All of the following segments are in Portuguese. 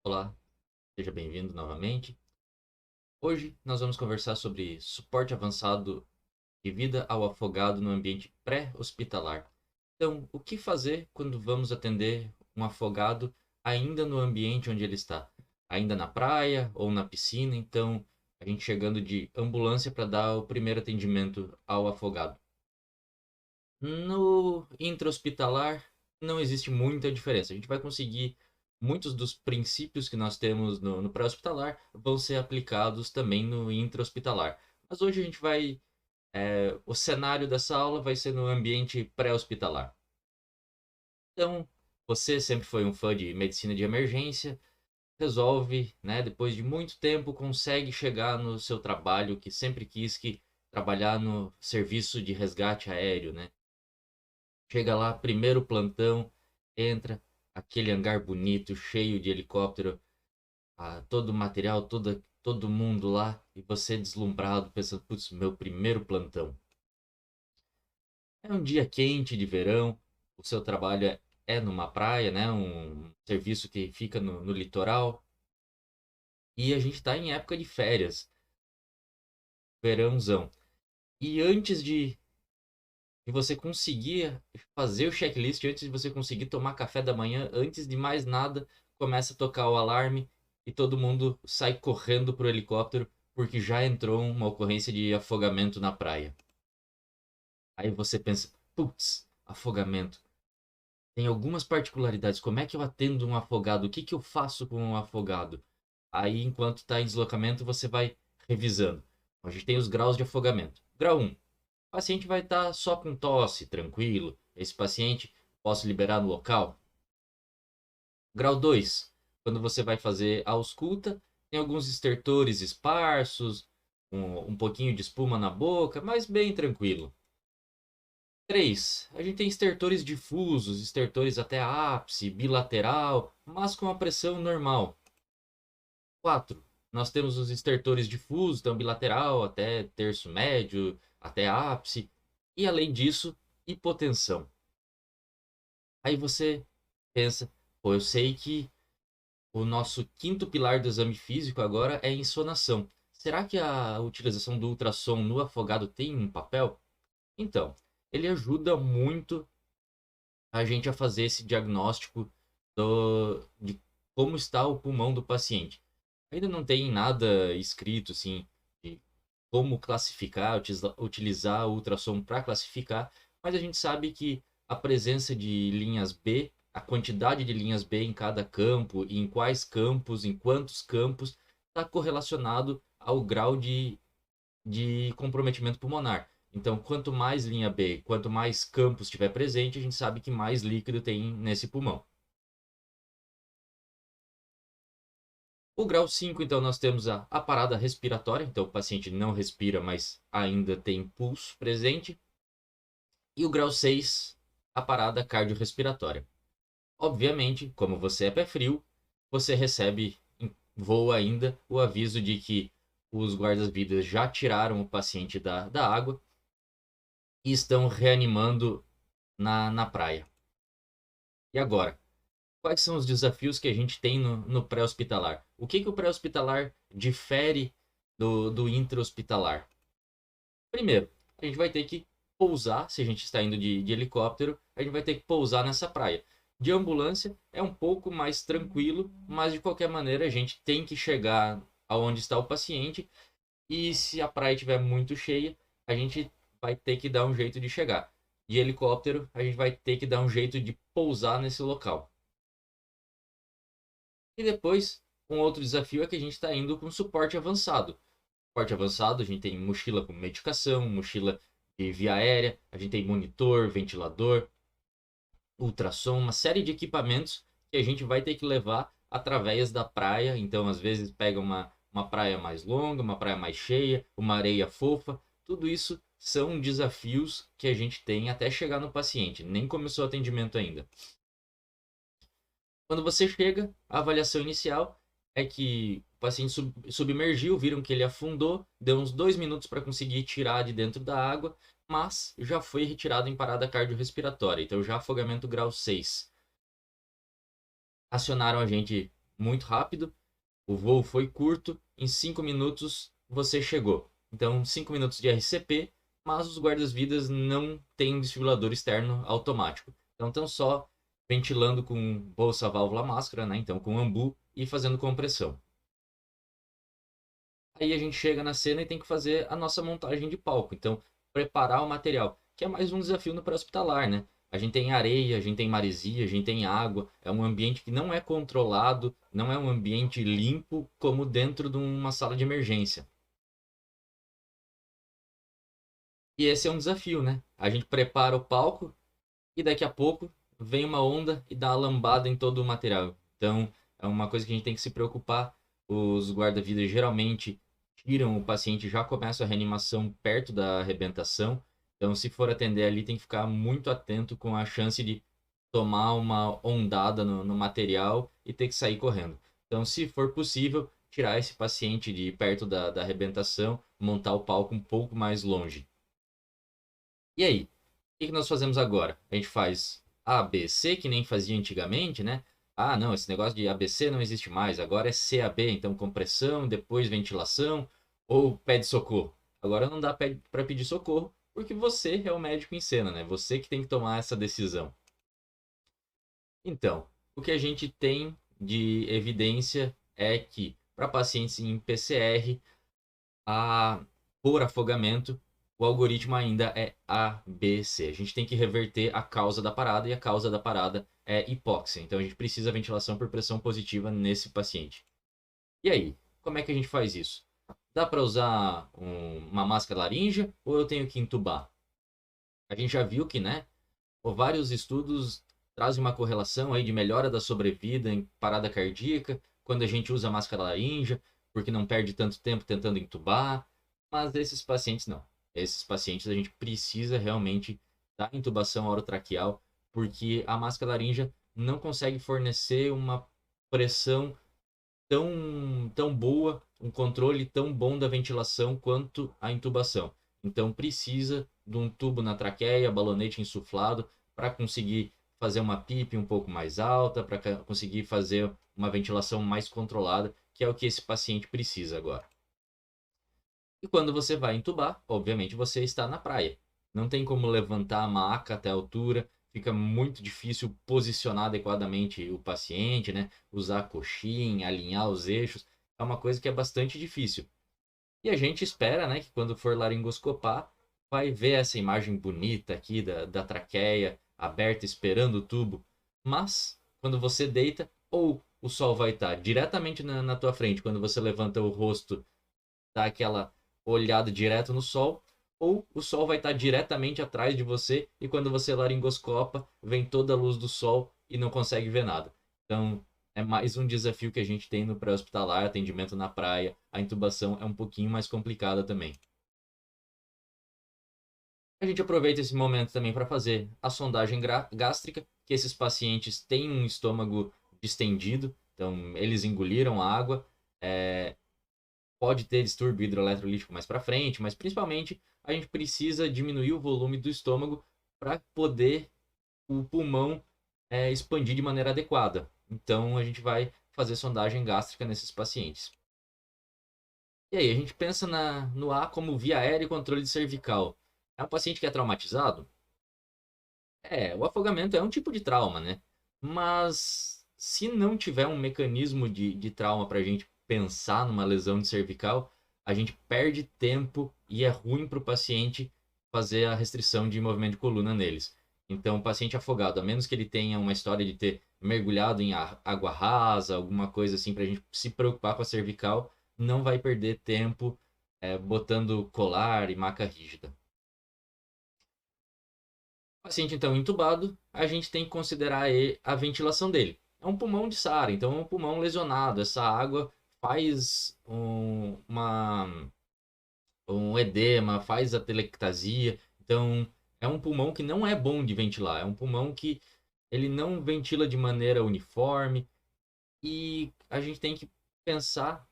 Olá, seja bem-vindo novamente. Hoje nós vamos conversar sobre suporte avançado de vida ao afogado no ambiente pré-hospitalar. Então, o que fazer quando vamos atender um afogado ainda no ambiente onde ele está? Ainda na praia ou na piscina? Então, a gente chegando de ambulância para dar o primeiro atendimento ao afogado. No intra-hospitalar não existe muita diferença. A gente vai conseguir muitos dos princípios que nós temos no pré-hospitalar vão ser aplicados também no intra-hospitalar. Mas hoje a gente vai, o cenário dessa aula vai ser no ambiente pré-hospitalar. Então, você sempre foi um fã de medicina de emergência, resolve, né, depois de muito tempo, consegue chegar no seu trabalho que sempre quis que trabalhar no serviço de resgate aéreo, né? Chega lá, primeiro plantão, entra, aquele hangar bonito, cheio de helicóptero, todo o material, todo mundo lá, e você deslumbrado, pensando, putz, meu primeiro plantão. É um dia quente de verão, o seu trabalho é numa praia, né? Um serviço que fica no litoral, e a gente está em época de férias, verãozão. E antes de você conseguir fazer o checklist, antes de você conseguir tomar café da manhã, antes de mais nada, começa a tocar o alarme e todo mundo sai correndo pro helicóptero porque já entrou uma ocorrência de afogamento na praia. Aí você pensa, putz, afogamento. Tem algumas particularidades. Como é que eu atendo um afogado? O que que eu faço com um afogado? Aí, enquanto está em deslocamento, você vai revisando. A gente tem os graus de afogamento. Grau 1, o paciente vai estar só com tosse, tranquilo. Esse paciente posso liberar no local. Grau 2, quando você vai fazer a ausculta, tem alguns estertores esparsos, um pouquinho de espuma na boca, mas bem tranquilo. 3, a gente tem estertores difusos, estertores até ápice, bilateral, mas com a pressão normal. 4, nós temos os estertores difusos, então bilateral até terço médio, até ápice. E além disso, hipotensão. Aí você pensa, pô, eu sei que o nosso quinto pilar do exame físico agora é a insonação. Será que a utilização do ultrassom no afogado tem um papel? Então, ele ajuda muito a gente a fazer esse diagnóstico de como está o pulmão do paciente. Ainda não tem nada escrito assim de como classificar, utilizar o ultrassom para classificar, mas a gente sabe que a presença de linhas B, a quantidade de linhas B em cada campo, e em quais campos, em quantos campos, está correlacionado ao grau de comprometimento pulmonar. Então, quanto mais linha B, quanto mais campos estiver presente, a gente sabe que mais líquido tem nesse pulmão. O grau 5, então, nós temos a parada respiratória. Então, o paciente não respira, mas ainda tem pulso presente. E o grau 6, a parada cardiorrespiratória. Obviamente, como você é pé frio, você recebe em voo ainda o aviso de que os guardas-vidas já tiraram o paciente da água e estão reanimando na praia. E agora? Quais são os desafios que a gente tem no pré-hospitalar? O que, que o pré-hospitalar difere do intra-hospitalar? Primeiro, a gente vai ter que pousar, se a gente está indo de helicóptero, a gente vai ter que pousar nessa praia. De ambulância é um pouco mais tranquilo, mas de qualquer maneira a gente tem que chegar aonde está o paciente e se a praia estiver muito cheia, a gente vai ter que dar um jeito de chegar. De helicóptero, a gente vai ter que dar um jeito de pousar nesse local. E depois, um outro desafio é que a gente está indo com suporte avançado. Suporte avançado, a gente tem mochila com medicação, mochila de via aérea, a gente tem monitor, ventilador, ultrassom, uma série de equipamentos que a gente vai ter que levar através da praia. Então, às vezes, pega uma praia mais longa, uma praia mais cheia, uma areia fofa. Tudo isso são desafios que a gente tem até chegar no paciente. Nem começou o atendimento ainda. Quando você chega, a avaliação inicial é que o paciente submergiu, viram que ele afundou, deu uns 2 minutos para conseguir tirar de dentro da água, mas já foi retirado em parada cardiorrespiratória, então já afogamento grau 6. Acionaram a gente muito rápido, o voo foi curto, em 5 minutos você chegou. Então, 5 minutos de RCP, mas os guardas-vidas não têm um desfibrilador externo automático. Então, estão só ventilando com bolsa, válvula, máscara, né? Então, com ambu e fazendo compressão. Aí a gente chega na cena e tem que fazer a nossa montagem de palco. Então, preparar o material, que é mais um desafio no pré-hospitalar, né? A gente tem areia, a gente tem maresia, a gente tem água. É um ambiente que não é controlado, não é um ambiente limpo como dentro de uma sala de emergência. E esse é um desafio, né? A gente prepara o palco e daqui a pouco vem uma onda e dá uma lambada em todo o material. Então, é uma coisa que a gente tem que se preocupar. Os guarda-vidas geralmente tiram o paciente, já começa a reanimação perto da arrebentação. Então, se for atender ali, tem que ficar muito atento com a chance de tomar uma ondada no material e ter que sair correndo. Então, se for possível, tirar esse paciente de perto da arrebentação, montar o palco um pouco mais longe. E aí? O que nós fazemos agora? A gente faz ABC, que nem fazia antigamente, né? Ah, não, esse negócio de ABC não existe mais. Agora é CAB, então compressão, depois ventilação, ou pede socorro. Agora não dá para pedir socorro, porque você é o médico em cena, né? Você que tem que tomar essa decisão. Então, o que a gente tem de evidência é que para pacientes em PCR, por afogamento, o algoritmo ainda é ABC. A gente tem que reverter a causa da parada e a causa da parada é hipóxia. Então a gente precisa de ventilação por pressão positiva nesse paciente. E aí, como é que a gente faz isso? Dá para usar uma máscara laríngea ou eu tenho que entubar? A gente já viu que, né, vários estudos trazem uma correlação aí de melhora da sobrevida em parada cardíaca quando a gente usa máscara laríngea, porque não perde tanto tempo tentando entubar. Mas esses pacientes não. Esses pacientes a gente precisa realmente da intubação orotraqueal, porque a máscara laríngea não consegue fornecer uma pressão tão boa, um controle tão bom da ventilação quanto a intubação. Então precisa de um tubo na traqueia, balonete insuflado, para conseguir fazer uma PIP um pouco mais alta, para conseguir fazer uma ventilação mais controlada, que é o que esse paciente precisa agora. E quando você vai entubar, obviamente você está na praia. Não tem como levantar a maca até a altura, fica muito difícil posicionar adequadamente o paciente, né? Usar a coxinha, alinhar os eixos, é uma coisa que é bastante difícil. E a gente espera, né, que quando for laringoscopar, vai ver essa imagem bonita aqui da traqueia aberta esperando o tubo. Mas, quando você deita, ou o sol vai estar diretamente na tua frente, quando você levanta o rosto, dá aquela olhada direto no sol, ou o sol vai estar diretamente atrás de você e quando você laringoscopa, vem toda a luz do sol e não consegue ver nada. Então, é mais um desafio que a gente tem no pré-hospitalar, atendimento na praia. A intubação é um pouquinho mais complicada também. A gente aproveita esse momento também para fazer a sondagem gástrica, que esses pacientes têm um estômago distendido, então eles engoliram a água, pode ter distúrbio hidroeletrolítico mais para frente, mas principalmente a gente precisa diminuir o volume do estômago para poder o pulmão expandir de maneira adequada. Então a gente vai fazer sondagem gástrica nesses pacientes. E aí, a gente pensa no A como via aérea e controle de cervical. É um paciente que é traumatizado? O afogamento é um tipo de trauma, né? Mas se não tiver um mecanismo de trauma para a gente pensar numa lesão de cervical, a gente perde tempo e é ruim para o paciente fazer a restrição de movimento de coluna neles. Então, o paciente afogado, a menos que ele tenha uma história de ter mergulhado em água rasa, alguma coisa assim, para a gente se preocupar com a cervical, não vai perder tempo botando colar e maca rígida. O paciente, então, entubado, a gente tem que considerar a ventilação dele. É um pulmão de SARA, então é um pulmão lesionado. Essa água faz um edema, faz atelectasia. Então, é um pulmão que não é bom de ventilar. É um pulmão que ele não ventila de maneira uniforme. E a gente tem que pensar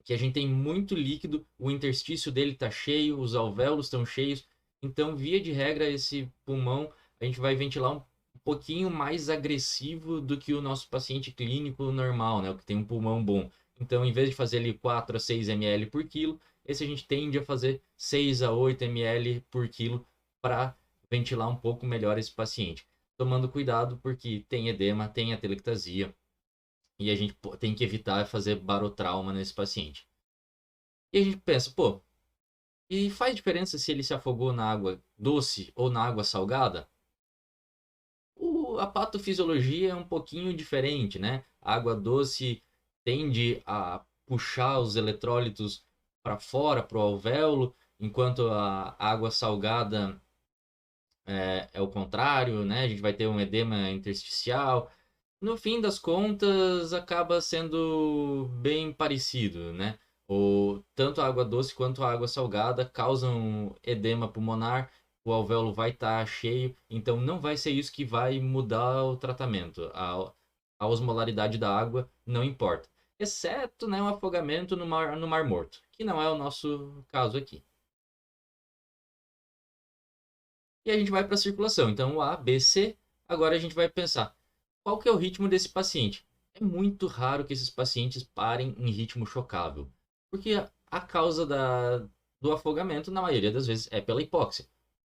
que a gente tem muito líquido, o interstício dele está cheio, os alvéolos estão cheios. Então, via de regra, esse pulmão a gente vai ventilar um um pouquinho mais agressivo do que o nosso paciente clínico normal, né? O que tem um pulmão bom. Então, em vez de fazer ali 4 a 6 ml por quilo, esse a gente tende a fazer 6 a 8 ml por quilo para ventilar um pouco melhor esse paciente. Tomando cuidado porque tem edema, tem atelectasia e a gente tem que evitar fazer barotrauma nesse paciente. E a gente pensa, pô, e faz diferença se ele se afogou na água doce ou na água salgada? A patofisiologia é um pouquinho diferente, né? A água doce tende a puxar os eletrólitos para fora, para o alvéolo, enquanto a água salgada é o contrário, né? A gente vai ter um edema intersticial. No fim das contas, acaba sendo bem parecido, né? Tanto a água doce quanto a água salgada causam edema pulmonar, o alvéolo vai estar cheio, então não vai ser isso que vai mudar o tratamento. A osmolaridade da água não importa. Exceto, né, um afogamento no mar Morto, que não é o nosso caso aqui. E a gente vai para a circulação. Então, o A, B, C. Agora a gente vai pensar, qual que é o ritmo desse paciente? É muito raro que esses pacientes parem em ritmo chocável, porque a causa do afogamento, na maioria das vezes, é pela hipóxia.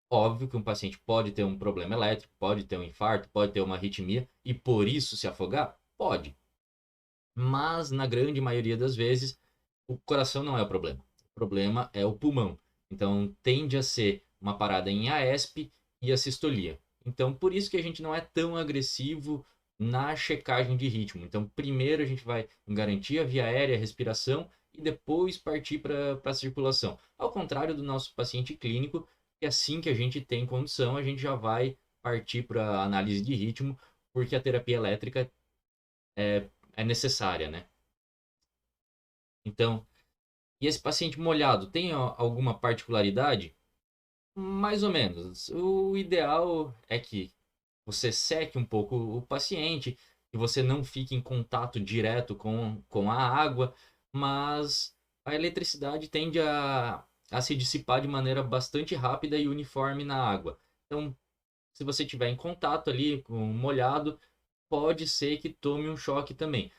Óbvio que um paciente pode ter um problema elétrico, pode ter um infarto, pode ter uma arritmia e por isso se afogar? Pode. Mas, na grande maioria das vezes, o coração não é o problema. O problema é o pulmão. Então, tende a ser uma parada em AESP e a sistolia. Então, por isso que a gente não é tão agressivo na checagem de ritmo. Então, primeiro a gente vai garantir a via aérea, a respiração e depois partir para a circulação. Ao contrário do nosso paciente clínico, que assim que a gente tem condição, a gente já vai partir para a análise de ritmo, porque a terapia elétrica é necessária, né? Então, e esse paciente molhado tem alguma particularidade? Mais ou menos. O ideal é que você seque um pouco o paciente, que você não fique em contato direto com a água, mas a eletricidade tende a se dissipar de maneira bastante rápida e uniforme na água. Então, se você tiver em contato ali com o molhado, pode ser que tome um choque também,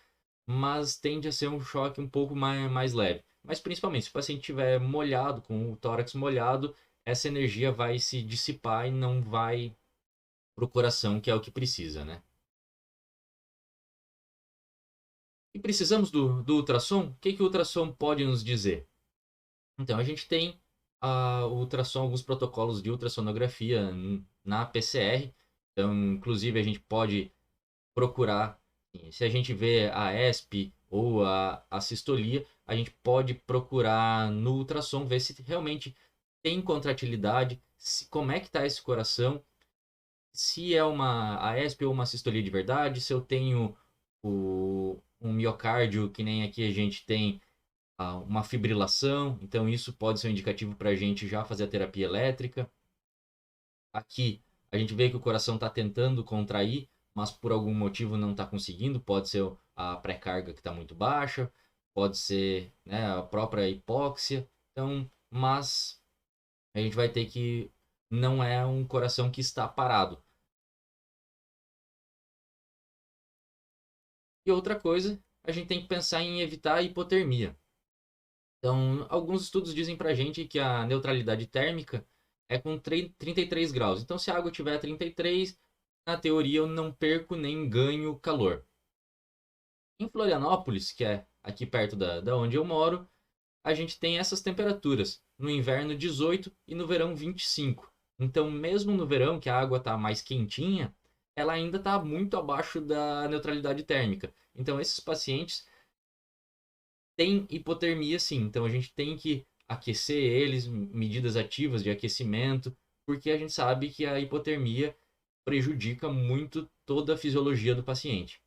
mas tende a ser um choque um pouco mais leve. Mas principalmente, se o paciente estiver molhado, com o tórax molhado, essa energia vai se dissipar e não vai para o coração, que é o que precisa, né? E precisamos do ultrassom? O que o ultrassom pode nos dizer? Então, a gente tem o ultrassom, alguns protocolos de ultrassonografia na PCR. Então, inclusive, a gente pode procurar, se a gente vê a ESP ou a sistolia, a gente pode procurar no ultrassom, ver se realmente tem contratilidade, como é que está esse coração, se é uma AESP ou uma sistolia de verdade, se eu tenho um miocárdio, que nem aqui a gente tem uma fibrilação, então isso pode ser um indicativo para a gente já fazer a terapia elétrica. Aqui a gente vê que o coração está tentando contrair, mas por algum motivo não está conseguindo. Pode ser a pré-carga que está muito baixa, pode ser, né, a própria hipóxia. Então, mas a gente vai ter que não é um coração que está parado. E outra coisa, a gente tem que pensar em evitar a hipotermia. Então, alguns estudos dizem pra gente que a neutralidade térmica é com 33 graus. Então, se a água tiver 33, na teoria eu não perco nem ganho calor. Em Florianópolis, que é aqui perto da onde eu moro, a gente tem essas temperaturas. No inverno 18 e no verão 25. Então, mesmo no verão, que a água está mais quentinha, ela ainda está muito abaixo da neutralidade térmica. Então, esses pacientes têm hipotermia sim. Então, a gente tem que aquecer eles, medidas ativas de aquecimento, porque a gente sabe que a hipotermia prejudica muito toda a fisiologia do paciente.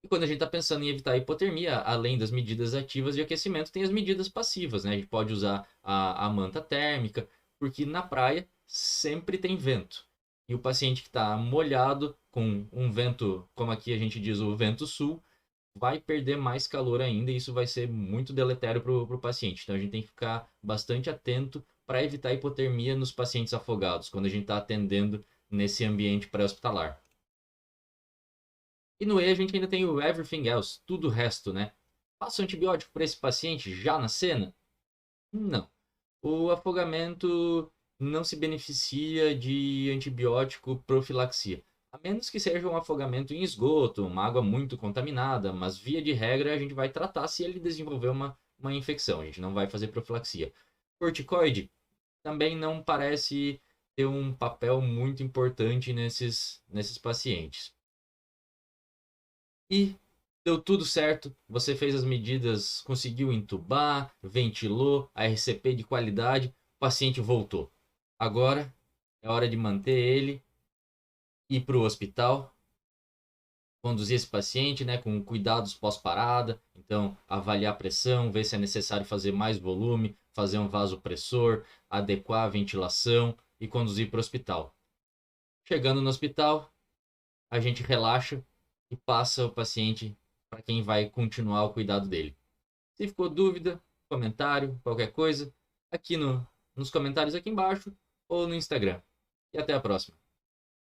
E quando a gente está pensando em evitar a hipotermia, além das medidas ativas de aquecimento, tem as medidas passivas, né? A gente pode usar a manta térmica, porque na praia sempre tem vento. E o paciente que está molhado, com um vento, como aqui a gente diz, o vento sul, vai perder mais calor ainda e isso vai ser muito deletério para o paciente. Então a gente tem que ficar bastante atento para evitar hipotermia nos pacientes afogados, quando a gente está atendendo nesse ambiente pré-hospitalar. E no E a gente ainda tem o everything else, tudo o resto, né? Passa o antibiótico para esse paciente já na cena? Não. O afogamento não se beneficia de antibiótico profilaxia. A menos que seja um afogamento em esgoto, uma água muito contaminada, mas via de regra a gente vai tratar se ele desenvolver uma infecção, a gente não vai fazer profilaxia. Corticoide também não parece ter um papel muito importante nesses pacientes. E deu tudo certo, você fez as medidas, conseguiu entubar, ventilou, a RCP de qualidade, o paciente voltou. Agora é hora de manter ele, ir para o hospital, conduzir esse paciente, né, com cuidados pós-parada, então avaliar a pressão, ver se é necessário fazer mais volume, fazer um vasopressor, adequar a ventilação e conduzir para o hospital. Chegando no hospital, a gente relaxa e passa o paciente para quem vai continuar o cuidado dele. Se ficou dúvida, comentário, qualquer coisa, aqui nos comentários aqui embaixo ou no Instagram. E até a próxima.